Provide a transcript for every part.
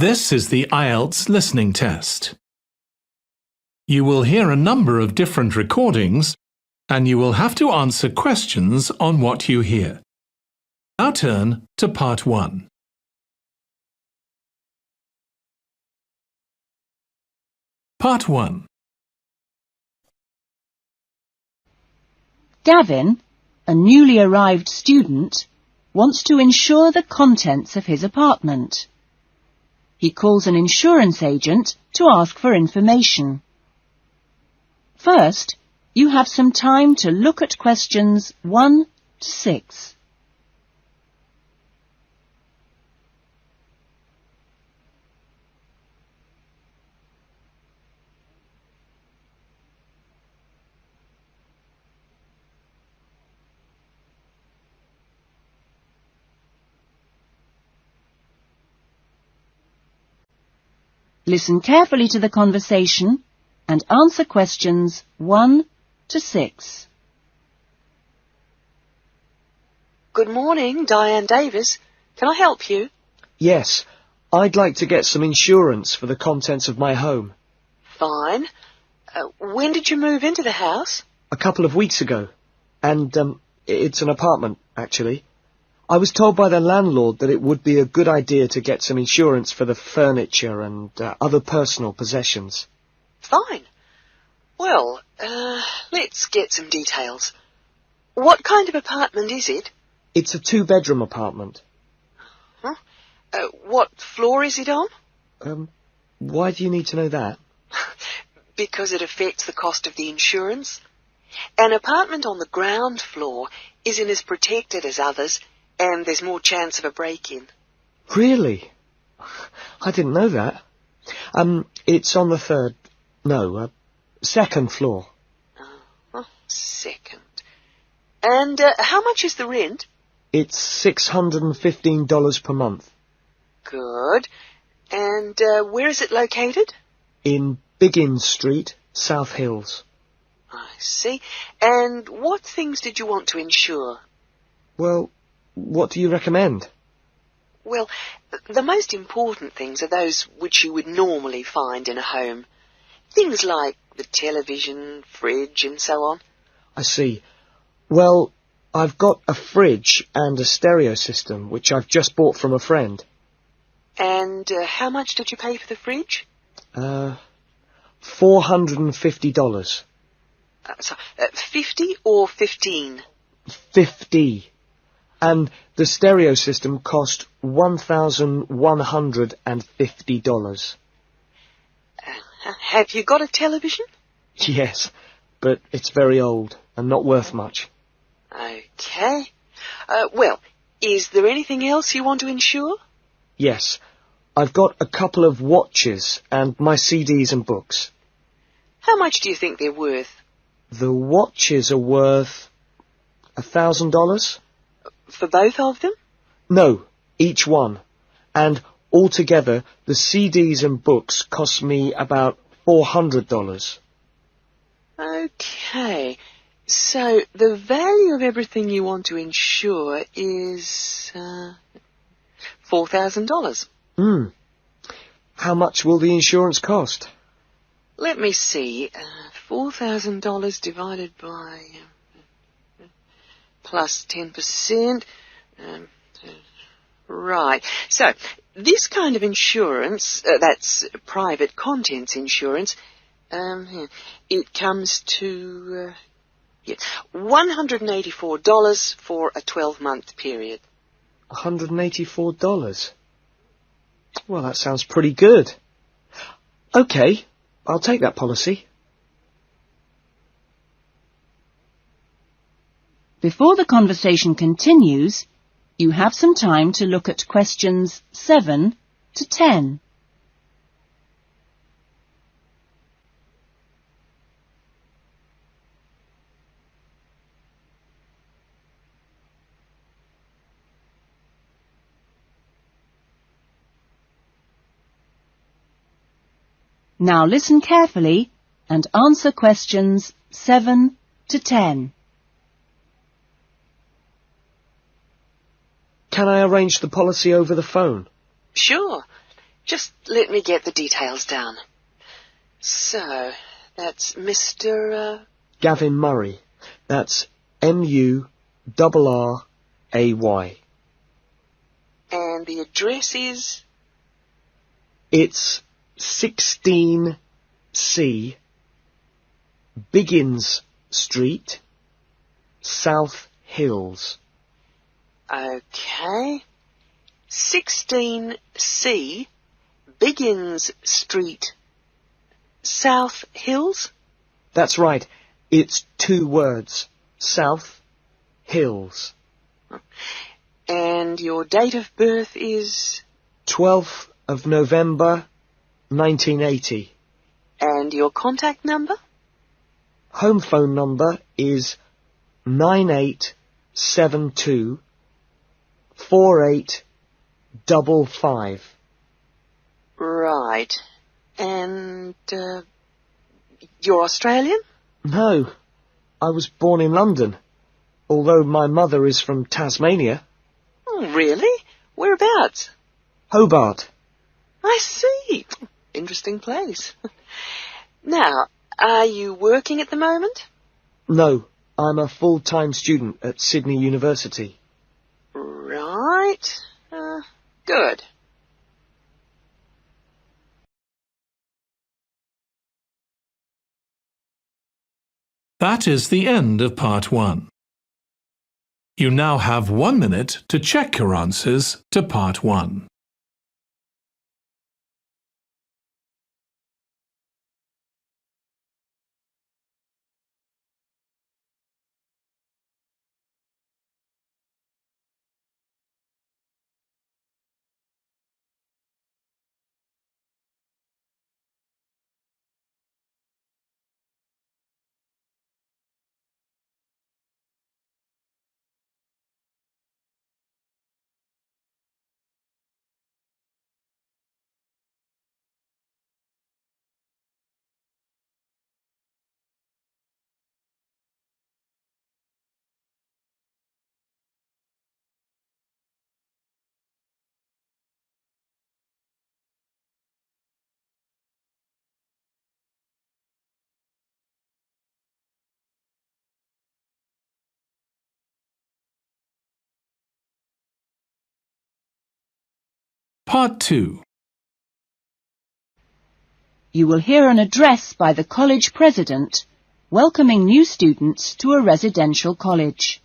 This is the IELTS listening test. You will hear a number of different recordings and you will have to answer questions on what you hear. Now turn to part 1. Part 1. Gavin, a newly arrived student, wants to insure the contents of his apartment. He calls an insurance agent to ask for information. First, you have some time to look at questions 1 to 6. Listen carefully to the conversation and answer questions 1 to 6. Good morning, Diane Davis. Can I help you? Yes, I'd like to get some insurance for the contents of my home. Fine. When did you move into the house? A couple of weeks ago. And, it's an apartment, actually. I was told by the landlord that it would be a good idea to get some insurance for the furniture and other personal possessions. Fine. Well, let's get some details. What kind of apartment is it? It's a 2-bedroom apartment. Huh? What floor is it on? Why do you need to know that? Because it affects the cost of the insurance. An apartment on the ground floor isn't as protected as others, and there's more chance of a break-in. Really? I didn't know that. It's on the second floor. Second. And how much is the rent? It's $615 per month. Good. And where is it located? In Biggin Street, South Hills. I see. And what things did you want to insure? Well, what do you recommend? Well, the most important things are those which you would normally find in a home. Things like the television, fridge, and so on. I see. Well, I've got a fridge and a stereo system, which I've just bought from a friend. And how much did you pay for the fridge? $450. 50 or 15? 50. And the stereo system cost $1,150. Have you got a television? Yes, but it's very old and not worth much. Okay. Well, is there anything else you want to insure? Yes. I've got a couple of watches and my CDs and books. How much do you think they're worth? The watches are worth $1,000. For both of them? No, each one. And altogether, the CDs and books cost me about $400. Okay. So the value of everything you want to insure is $4,000. How much will the insurance cost? Let me see. $4,000 divided by plus 10%. Right. So this kind of insurance, that's private contents insurance, it comes to $184 for a 12-month period. $184? Well, that sounds pretty good. Okay, I'll take that policy. Before the conversation continues, you have some time to look at questions 7 to 10. Now listen carefully and answer questions 7 to 10. Can I arrange the policy over the phone? Sure. Just let me get the details down. So, that's Mr. Gavin Murray. That's M-U-R-R-A-Y. And the address is? It's 16C, Biggins Street, South Hills. Okay. 16C, Biggins Street, South Hills? That's right. It's 2 words. South Hills. And your date of birth is? 12th of November, 1980. And your contact number? Home phone number is 9872 4855. Right. And, you're Australian? No, I was born in London, although my mother is from Tasmania. Oh, really? Whereabouts? Hobart. I see. Interesting place. Now, are you working at the moment? No, I'm a full-time student at Sydney University. Right. Good. That is the end of part 1. You now have 1 minute to check your answers to part 1. Part 2. You will hear an address by the college president welcoming new students to a residential college.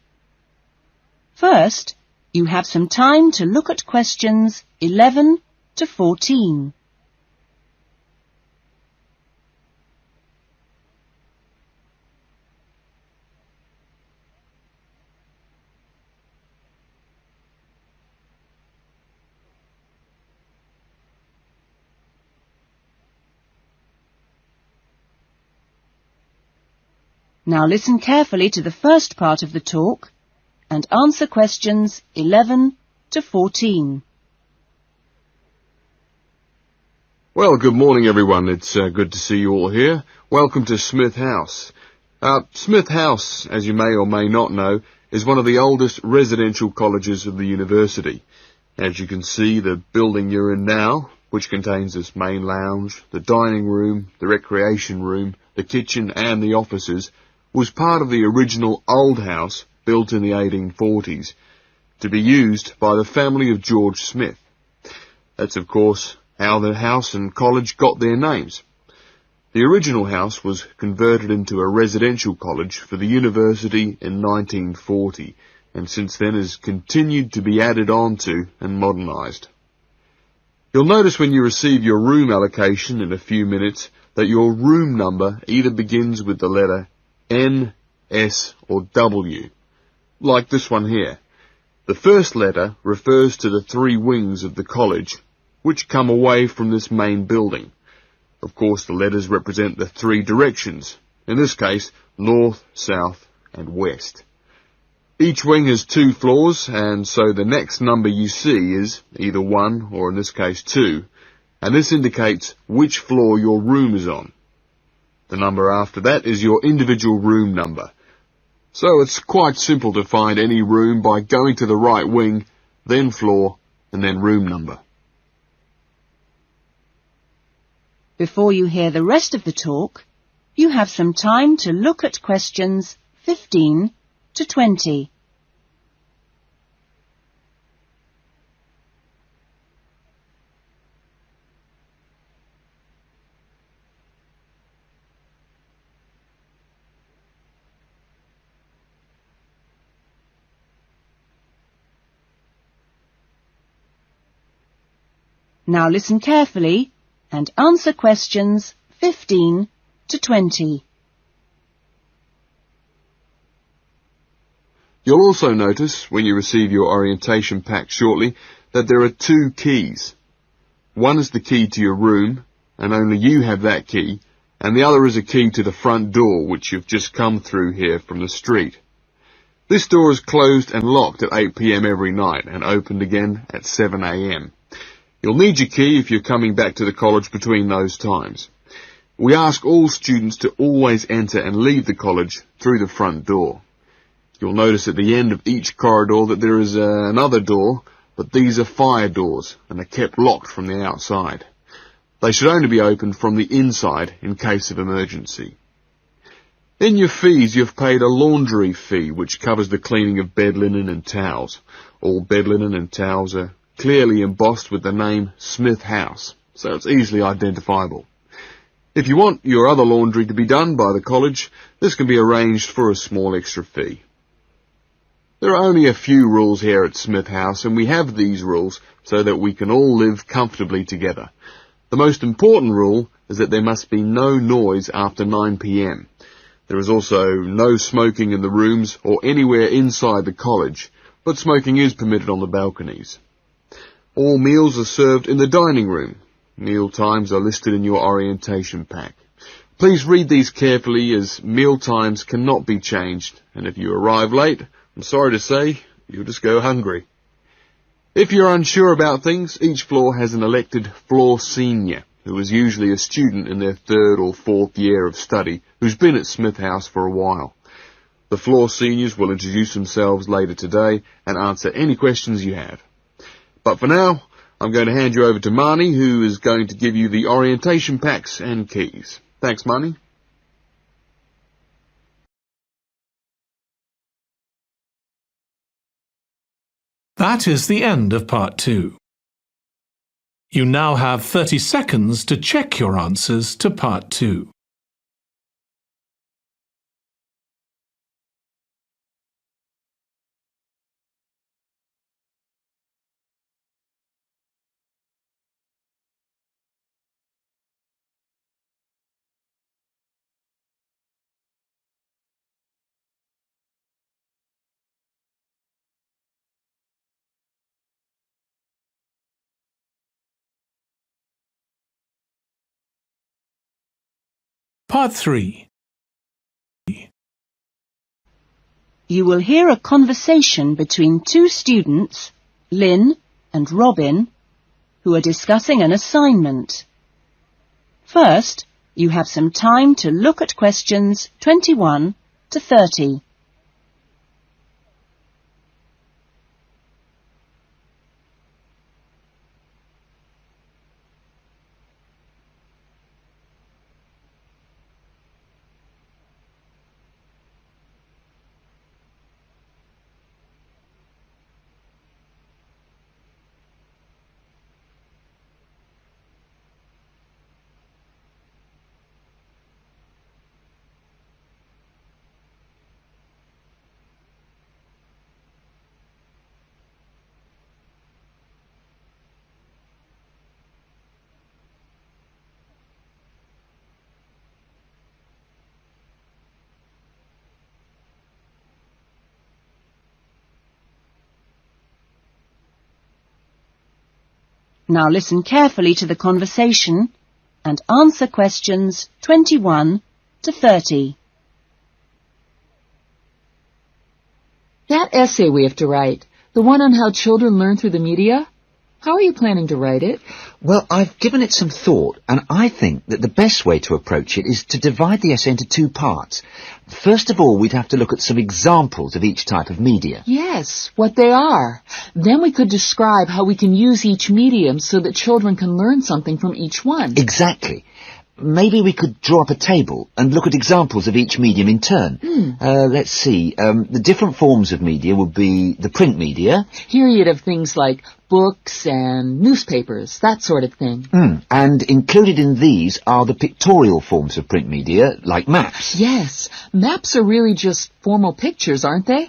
First, you have some time to look at questions 11 to 14. Now listen carefully to the first part of the talk and answer questions 11 to 14. Well, good morning everyone. It's good to see you all here. Welcome to Smith House. Smith House, as you may or may not know, is one of the oldest residential colleges of the university. As you can see, the building you're in now, which contains this main lounge, the dining room, the recreation room, the kitchen and the offices, was part of the original old house built in the 1840s to be used by the family of George Smith. That's, of course, how the house and college got their names. The original house was converted into a residential college for the university in 1940 and since then has continued to be added on to and modernised. You'll notice when you receive your room allocation in a few minutes that your room number either begins with the letter N, S or W, like this one here. The first letter refers to the 3 wings of the college, which come away from this main building. Of course, the letters represent the 3 directions, in this case, north, south and west. Each wing has 2 floors, and so the next number you see is either 1 or in this case 2, and this indicates which floor your room is on. The number after that is your individual room number. So it's quite simple to find any room by going to the right wing, then floor, and then room number. Before you hear the rest of the talk, you have some time to look at questions 15 to 20. Now listen carefully and answer questions 15 to 20. You'll also notice, when you receive your orientation pack shortly, that there are 2 keys. One is the key to your room, and only you have that key, and the other is a key to the front door, which you've just come through here from the street. This door is closed and locked at 8 p.m. every night, and opened again at 7 a.m. You'll need your key if you're coming back to the college between those times. We ask all students to always enter and leave the college through the front door. You'll notice at the end of each corridor that there is another door, but these are fire doors and are kept locked from the outside. They should only be opened from the inside in case of emergency. In your fees, you've paid a laundry fee, which covers the cleaning of bed linen and towels. All bed linen and towels are clearly embossed with the name Smith House, so it's easily identifiable. If you want your other laundry to be done by the college, this can be arranged for a small extra fee. There are only a few rules here at Smith House, and we have these rules so that we can all live comfortably together. The most important rule is that there must be no noise after 9 p.m. There is also no smoking in the rooms or anywhere inside the college, but smoking is permitted on the balconies. All meals are served in the dining room. Meal times are listed in your orientation pack. Please read these carefully, as meal times cannot be changed, and if you arrive late, I'm sorry to say, you'll just go hungry. If you're unsure about things, each floor has an elected floor senior, who is usually a student in their 3rd or 4th year of study, who's been at Smith House for a while. The floor seniors will introduce themselves later today and answer any questions you have. But for now, I'm going to hand you over to Marnie, who is going to give you the orientation packs and keys. Thanks, Marnie. That is the end of part 2. You now have 30 seconds to check your answers to part 2. Part 3. You will hear a conversation between 2 students, Lynn and Robin, who are discussing an assignment. First, you have some time to look at questions 21 to 30. Now listen carefully to the conversation and answer questions 21 to 30. That essay we have to write, the one on how children learn through the media, how are you planning to write it? Well, I've given it some thought, and I think that the best way to approach it is to divide the essay into 2 parts. First of all, we'd have to look at some examples of each type of media. Yes, what they are. Then we could describe how we can use each medium so that children can learn something from each one. Exactly. maybe we could draw up a table and look at examples of each medium in turn. Let's see. The different forms of media would be the print media. Here you'd have things like books and newspapers, that sort of thing. And included in these are the pictorial forms of print media, like maps. Yes, maps are really just formal pictures, aren't they?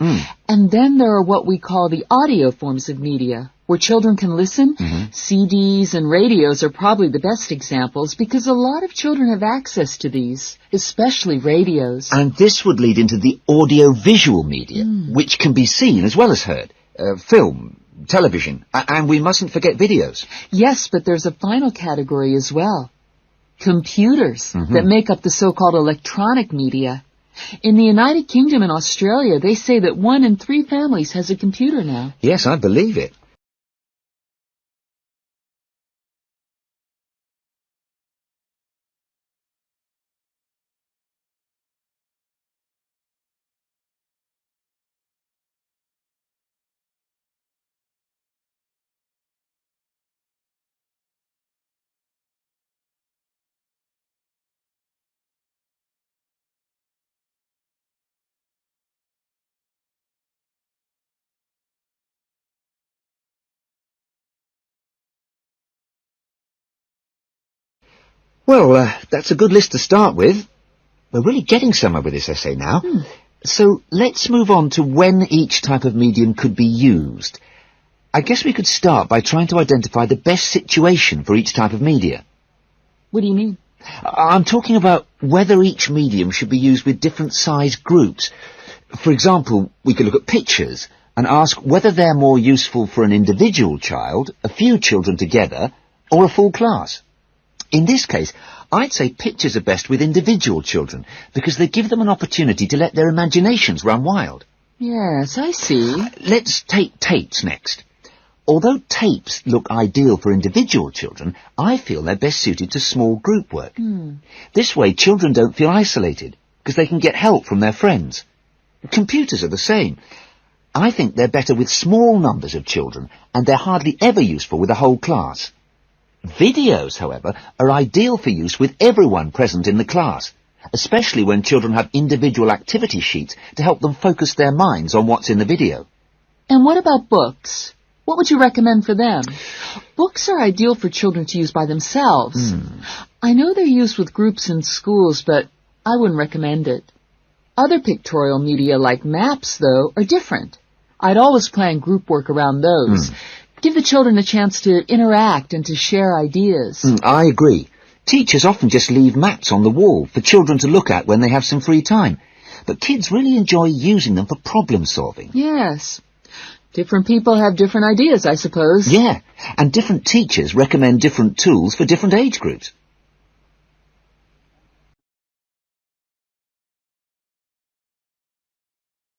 And then there are what we call the audio forms of media, where children can listen. CDs and radios are probably the best examples because a lot of children have access to these, especially radios. And this would lead into the audio-visual media, which can be seen as well as heard. Film, television, and we mustn't forget videos. Yes, but there's a final category as well. Computers that make up the so-called electronic media. In the United Kingdom and Australia, they say that 1 in 3 families has a computer now. Yes, I believe it. Well, that's a good list to start with. We're really getting somewhere with this essay now. So let's move on to when each type of medium could be used. I guess we could start by trying to identify the best situation for each type of media. What do you mean? I'm talking about whether each medium should be used with different size groups. For example, we could look at pictures and ask whether they're more useful for an individual child, a few children together, or a full class. In this case, I'd say pictures are best with individual children because they give them an opportunity to let their imaginations run wild. Yes, I see. Let's take tapes next. Although tapes look ideal for individual children, I feel they're best suited to small group work. This way, children don't feel isolated because they can get help from their friends. Computers are the same. I think they're better with small numbers of children, and they're hardly ever useful with a whole class. Videos, however, are ideal for use with everyone present in the class, especially when children have individual activity sheets to help them focus their minds on what's in the video. And what about books? What would you recommend for them? Books are ideal for children to use by themselves. I know they're used with groups in schools, but I wouldn't recommend it. Other pictorial media like maps, though, are different. I'd always plan group work around those. Give the children a chance to interact and to share ideas. I agree. Teachers often just leave maps on the wall for children to look at when they have some free time. But kids really enjoy using them for problem solving. Yes. Different people have different ideas, I suppose. Yeah, and different teachers recommend different tools for different age groups.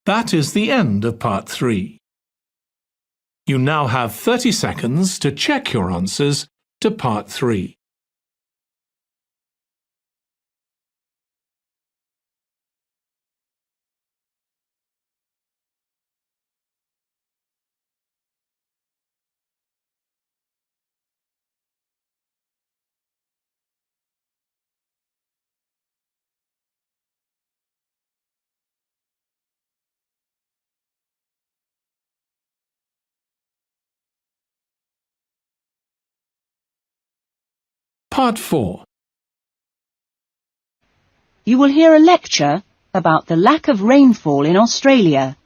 That is the end of part 3. You now have 30 seconds to check your answers to part 3. Part 4. You will hear a lecture about the lack of rainfall in Australia.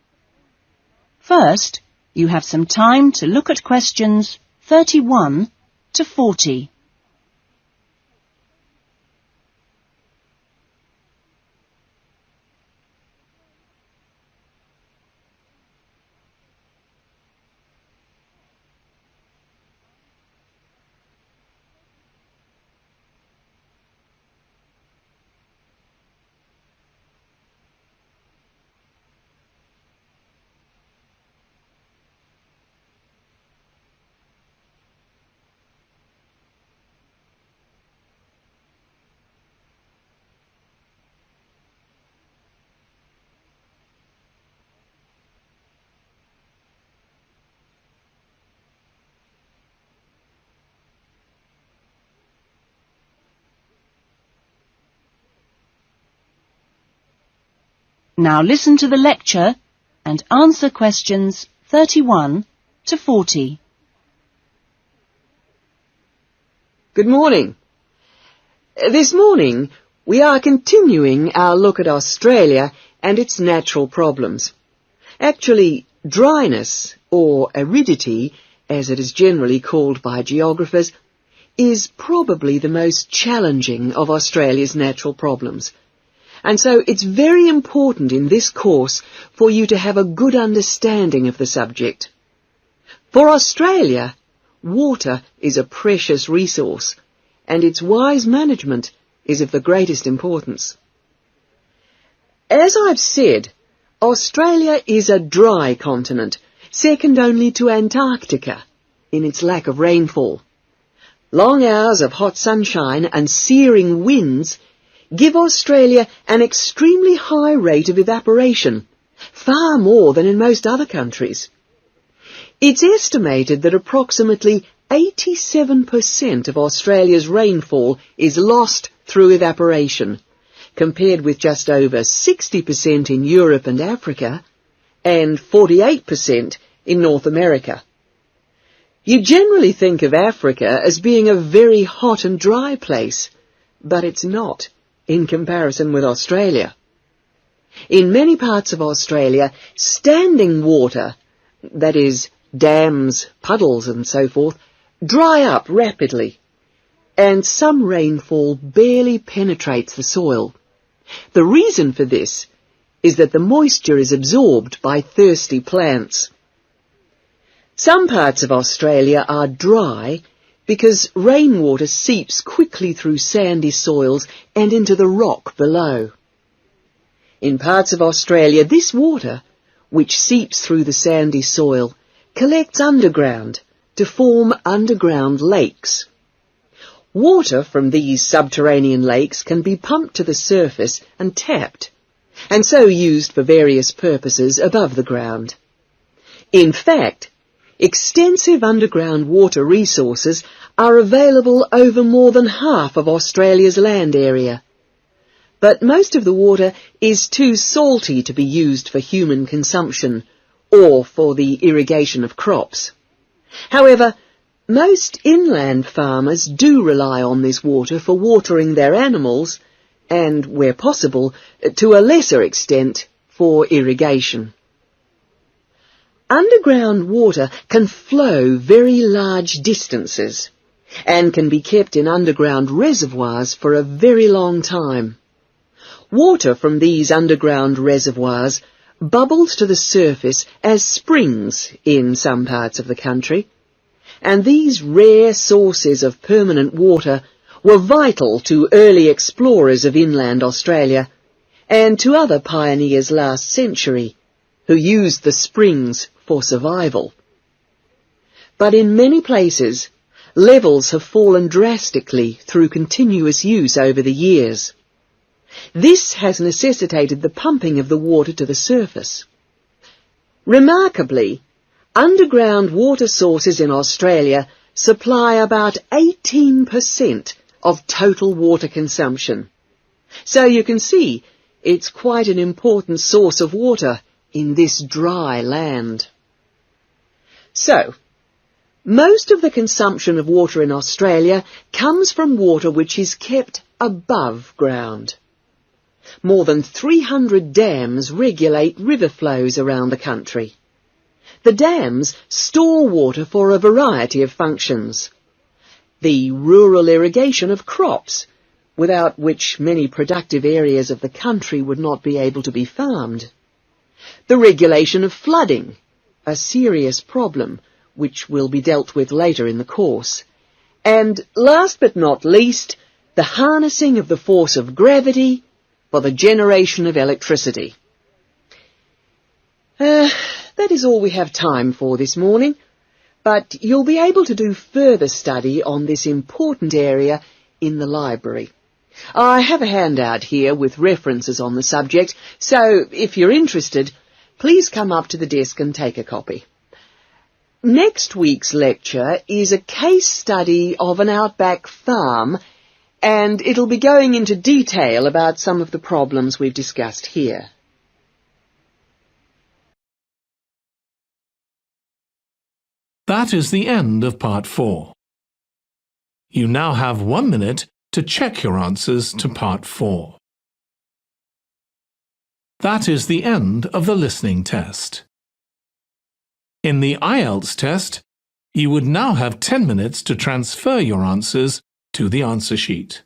First, you have some time to look at questions 31 to 40. Now listen to the lecture and answer questions 31 to 40. Good morning. This morning we are continuing our look at Australia and its natural problems. Actually, dryness, or aridity, as it is generally called by geographers, is probably the most challenging of Australia's natural problems. And so it's very important in this course for you to have a good understanding of the subject. For Australia, water is a precious resource, and its wise management is of the greatest importance. As I've said, Australia is a dry continent, second only to Antarctica in its lack of rainfall. Long hours of hot sunshine and searing winds give Australia an extremely high rate of evaporation, far more than in most other countries. It's estimated that approximately 87% of Australia's rainfall is lost through evaporation, compared with just over 60% in Europe and Africa, and 48% in North America. You generally think of Africa as being a very hot and dry place, but it's not, in comparison with Australia. In many parts of Australia, standing water, that is, dams, puddles and so forth, dry up rapidly, and some rainfall barely penetrates the soil. The reason for this is that the moisture is absorbed by thirsty plants. Some parts of Australia are dry because rainwater seeps quickly through sandy soils and into the rock below. In parts of Australia, this water, which seeps through the sandy soil, collects underground to form underground lakes. Water from these subterranean lakes can be pumped to the surface and tapped, and so used for various purposes above the ground. In fact, extensive underground water resources are available over more than half of Australia's land area. But most of the water is too salty to be used for human consumption or for the irrigation of crops. However, most inland farmers do rely on this water for watering their animals and, where possible, to a lesser extent, for irrigation. Underground water can flow very large distances and can be kept in underground reservoirs for a very long time. Water from these underground reservoirs bubbles to the surface as springs in some parts of the country, and these rare sources of permanent water were vital to early explorers of inland Australia and to other pioneers last century who used the springs for survival. But in many places, levels have fallen drastically through continuous use over the years. This has necessitated the pumping of the water to the surface. Remarkably, underground water sources in Australia supply about 18% of total water consumption. So you can see it's quite an important source of water in this dry land. So, most of the consumption of water in Australia comes from water which is kept above ground. More than 300 dams regulate river flows around the country. The dams store water for a variety of functions. The rural irrigation of crops, without which many productive areas of the country would not be able to be farmed. The regulation of flooding, a serious problem which will be dealt with later in the course. And last but not least, the harnessing of the force of gravity for the generation of electricity. That is all we have time for this morning, but you'll be able to do further study on this important area in the library. I have a handout here with references on the subject, so if you're interested, please come up to the desk and take a copy. Next week's lecture is a case study of an outback farm, and it'll be going into detail about some of the problems we've discussed here. That is the end of Part 4. You now have 1 minute to check your answers to Part 4. That is the end of the listening test. In the IELTS test, you would now have 10 minutes to transfer your answers to the answer sheet.